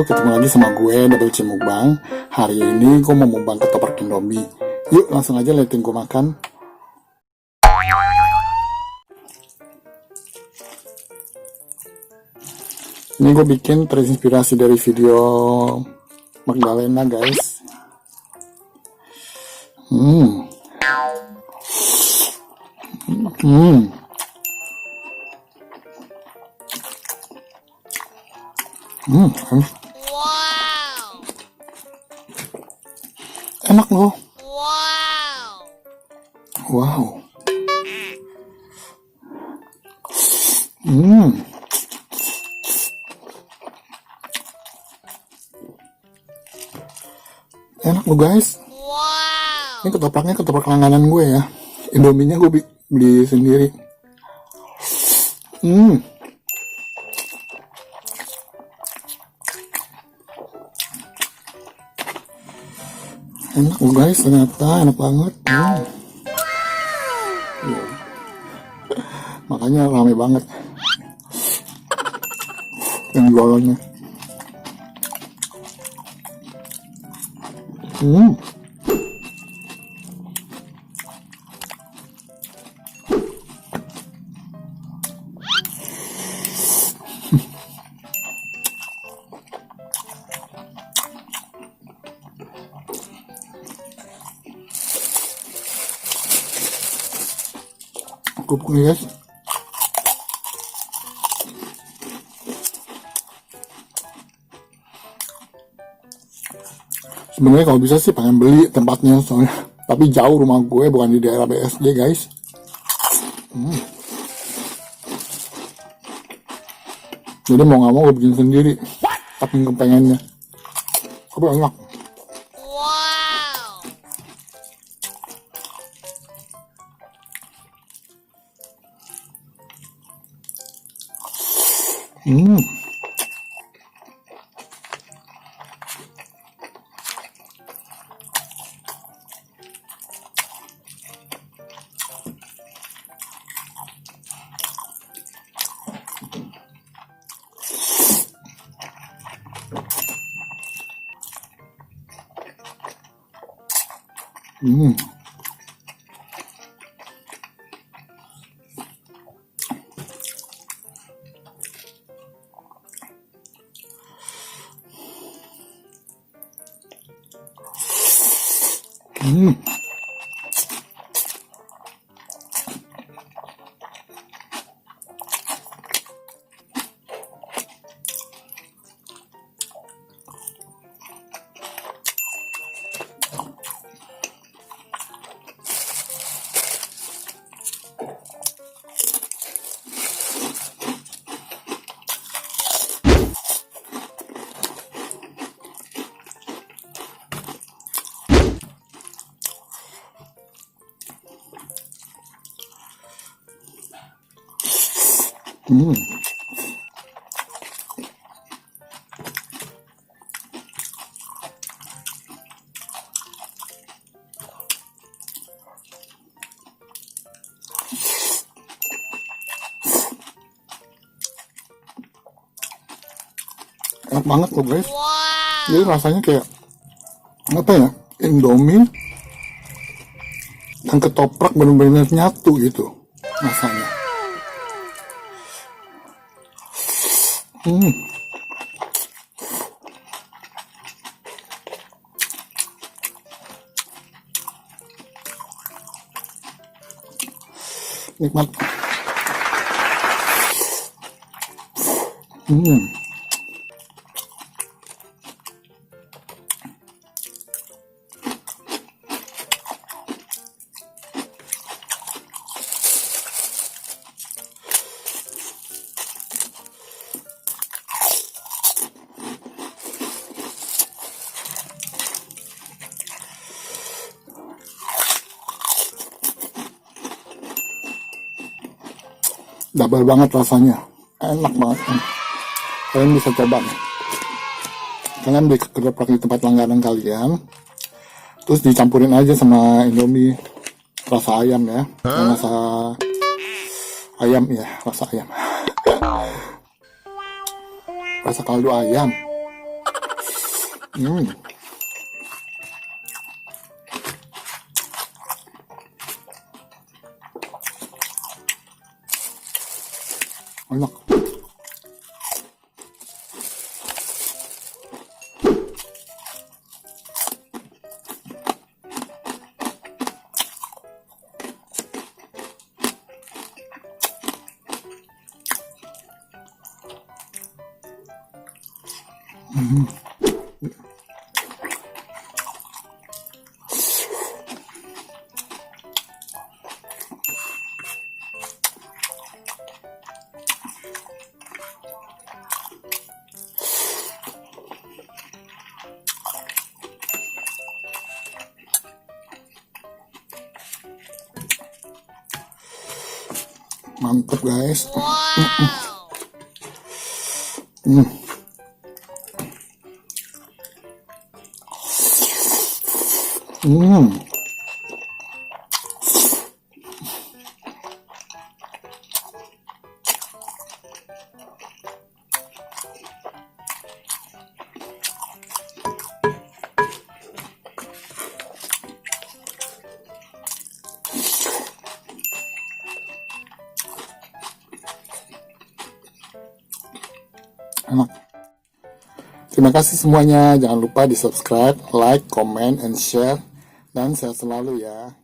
ketemu lagi sama gue Mukbang. Hari ini gue mau mukbang ketoprak Indomie. Yuk langsung aja liatin gue makan. Ini gue bikin terinspirasi dari video Mgdalenaf guys. Wow. Enak loh. Wow. Wow. Enak loh guys. Wow. Ini ketopraknya ketoprak langganan gue ya. Indominya gue beli sendiri. Enak loh guys, ternyata enak banget. Ya. Makanya rame banget yang jualannya. Cukup nih guys. Sebenarnya kalau bisa sih pengen beli tempatnya soalnya, tapi jauh rumah gue, bukan di daerah BSD guys. Jadi mau nggak mau gue bikin sendiri, tapi pengennya. Tapi enak. Wow. Enak banget loh guys. Wow. Jadi rasanya kayak apa ya, Indomie dan ketoprak bener-bener nyatu gitu rasanya. Nikmat. Double banget rasanya, enak banget. Kalian bisa coba nih. Kalian beli ketoprak di tempat langganan kalian, terus dicampurin aja sama Indomie rasa ayam ya, rasa ayam ya, rasa ayam, rasa kaldu ayam. Hmm. Enak. Mantap guys. Wow. Hmm. Hmm. Enak. Terima kasih semuanya. Jangan lupa di subscribe, like, comment, and share. Dan sehat selalu ya.